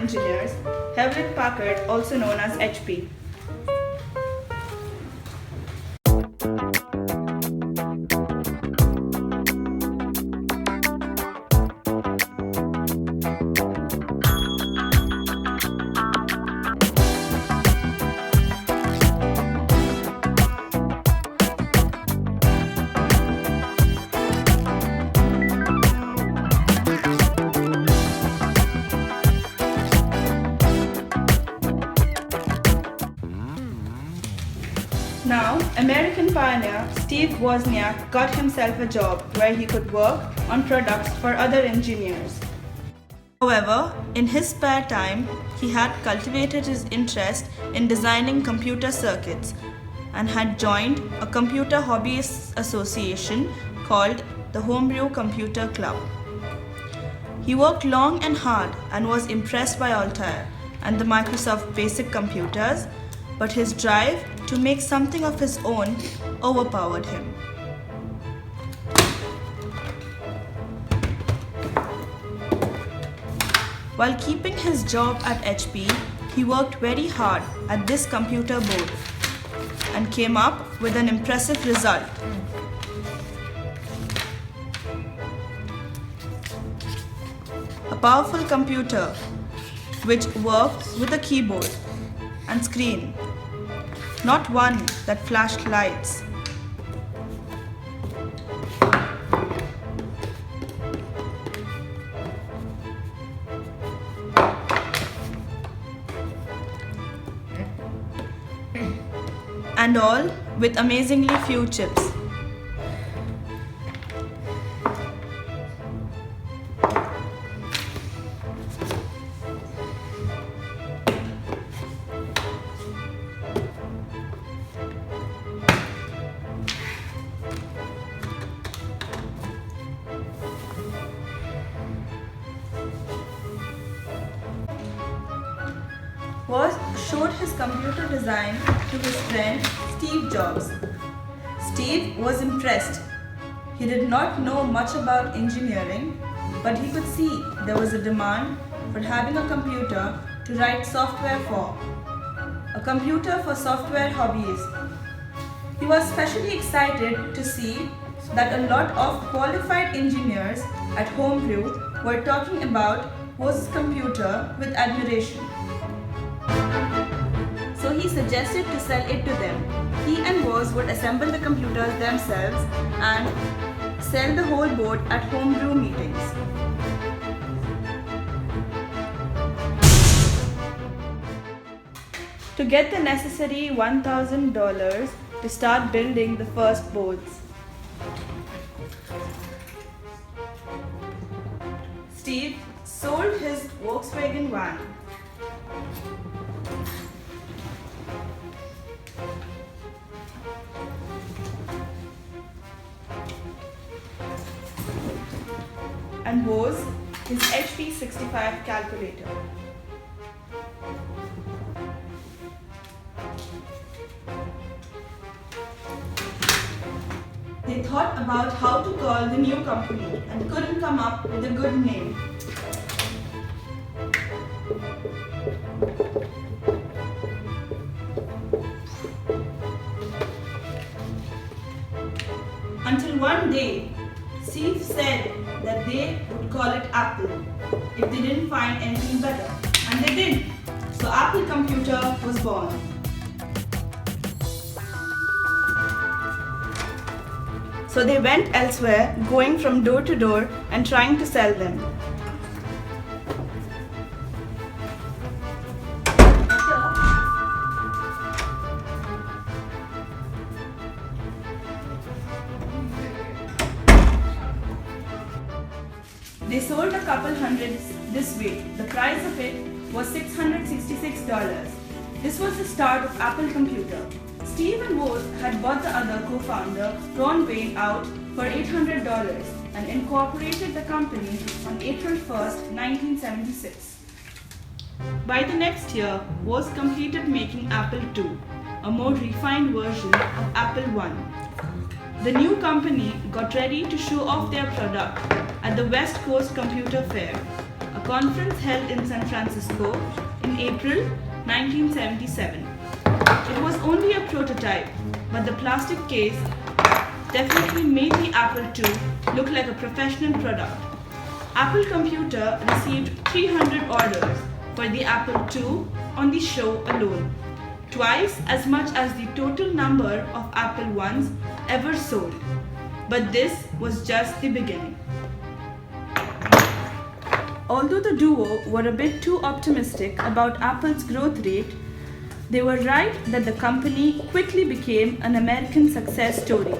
engineers, Hewlett-Packard, also known as HP. Now, American pioneer Steve Wozniak got himself a job where he could work on products for other engineers. However, in his spare time, he had cultivated his interest in designing computer circuits and had joined a computer hobbyist association called the Homebrew Computer Club. He worked long and hard and was impressed by Altair and the Microsoft Basic computers, but his drive to make something of his own overpowered him. While keeping his job at HP, he worked very hard at this computer board and came up with an impressive result. A powerful computer which worked with a keyboard and screen, not one that flashed lights. And all with amazingly few chips. Woz showed his computer design to his friend Steve Jobs. Steve was impressed. He did not know much about engineering, but he could see there was a demand for having a computer to write software for. A computer for software hobbyists. He was especially excited to see that a lot of qualified engineers at Homebrew were talking about Woz's computer with admiration. So he suggested to sell it to them. He and Woz would assemble the computers themselves and sell the whole board at Homebrew meetings. To get the necessary $1,000 to start building the first boards, Steve sold his Volkswagen van. And Woz his HP 65 calculator. They thought about how to call the new company and couldn't come up with a good name. Until one day, Steve said that they would call it Apple if they didn't find anything better. And they did. So Apple Computer was born. So they went elsewhere, going from door to door and trying to sell them. They sold a couple hundred this way. The price of it was $666. This was the start of Apple Computer. Steve and Woz had bought the other co-founder, Ron Wayne, out for $800 and incorporated the company on April 1st, 1976. By the next year, Woz completed making Apple II, a more refined version of Apple I. The new company got ready to show off their product at the West Coast Computer Fair, a conference held in San Francisco in April 1977. It was only a prototype, but the plastic case definitely made the Apple II look like a professional product. Apple Computer received 300 orders for the Apple II on the show alone, twice as much as the total number of Apple I's ever sold. But this was just the beginning. Although the duo were a bit too optimistic about Apple's growth rate, they were right that the company quickly became an American success story.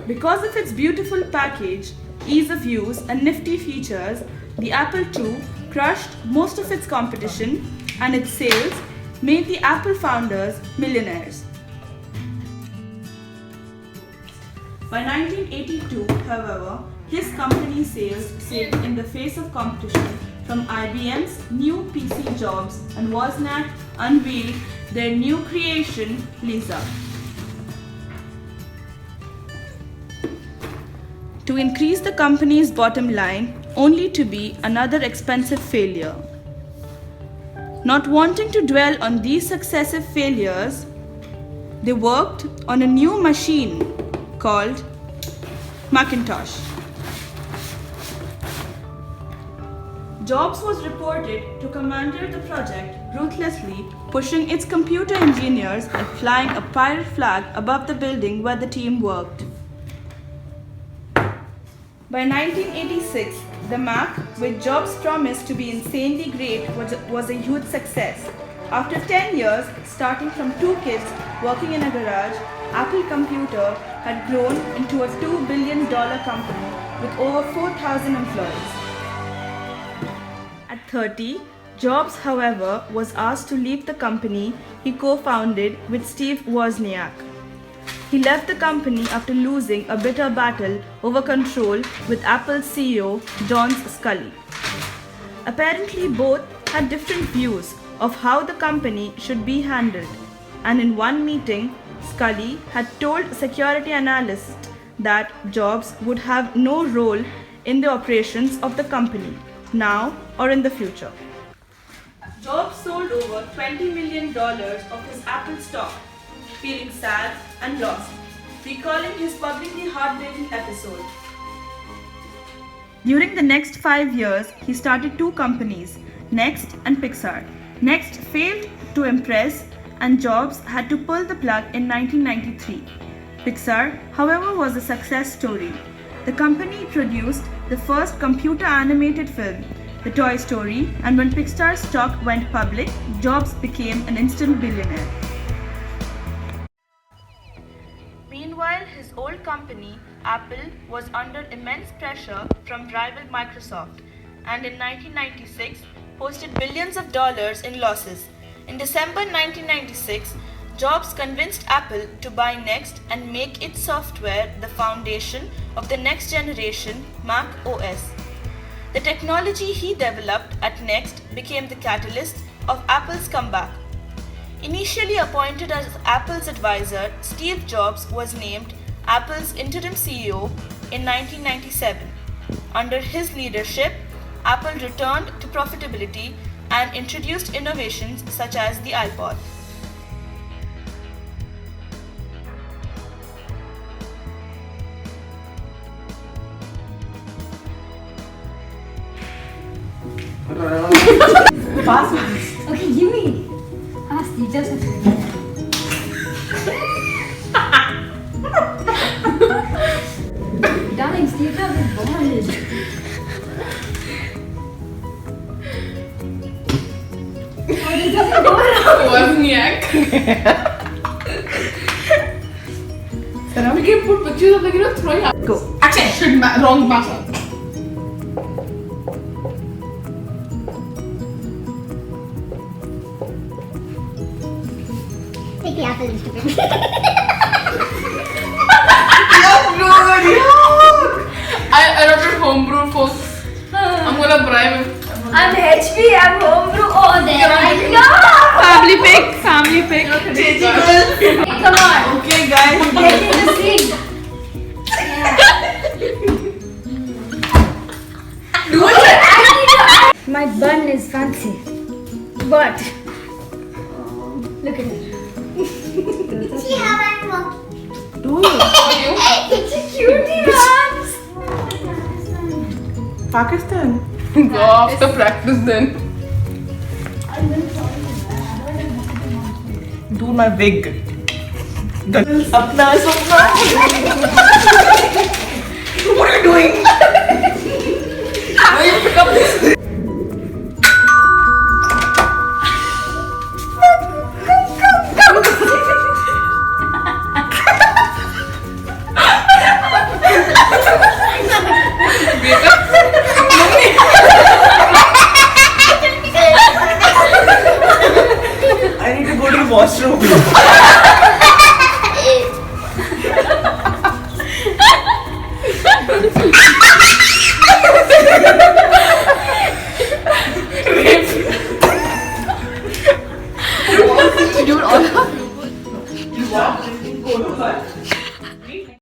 Because of its beautiful package, ease of use, and nifty features, the Apple II crushed most of its competition, and its sales made the Apple founders millionaires. By 1982, however, his company's sales sailed in the face of competition from IBM's new PC jobs, and Wozniak unveiled their new creation, Lisa. To increase the company's bottom line, only to be another expensive failure. Not wanting to dwell on these successive failures, they worked on a new machine called Macintosh. Jobs was reported to commandeer the project ruthlessly, pushing its computer engineers and flying a pirate flag above the building where the team worked. By 1986, the Mac, with Jobs' promise to be insanely great, was a huge success. After 10 years, starting from 2 kids working in a garage, Apple Computer had grown into a $2 billion company with over 4,000 employees. At 30, Jobs, however, was asked to leave the company he co-founded with Steve Wozniak. He left the company after losing a bitter battle over control with Apple's CEO, John Sculley. Apparently, both had different views of how the company should be handled, and in one meeting, Sculley had told security analysts that Jobs would have no role in the operations of the company, now or in the future. Jobs sold over $20 million of his Apple stock, feeling sad and lost, recalling his publicly heartbreaking episode. During the next 5 years, he started 2 companies, Next and Pixar. Next failed to impress, and Jobs had to pull the plug in 1993. Pixar, however, was a success story. The company produced the first computer-animated film, The Toy Story, and when Pixar's stock went public, Jobs became an instant billionaire. Meanwhile, his old company, Apple, was under immense pressure from rival Microsoft, and in 1996 posted billions of dollars in losses. In December 1996, Jobs convinced Apple to buy Next and make its software the foundation of the next generation Mac OS. The technology he developed at Next became the catalyst of Apple's comeback. Initially appointed as Apple's advisor, Steve Jobs was named Apple's interim CEO in 1997. Under his leadership, Apple returned to profitability and introduced innovations such as the iPod. Okay, give me. Steve Jobs has Darling, Steve Jobs is bonded. Wozniak. We can put pictures of the throwing up. Go. Action! Shit, wrong password. Take the Apple Instagram. I adopted homebrew folks. I'm gonna bribe him. I'm HB, I'm homebrew. Oh, there I go. Family pic, family pic. Come on. Okay, guys. Get in the scene. My bun is fancy, but look at it. See how I'm walking. Do it. It's a cutie dance. Pakistan. Go after practice then. Do my wig. अपना सपना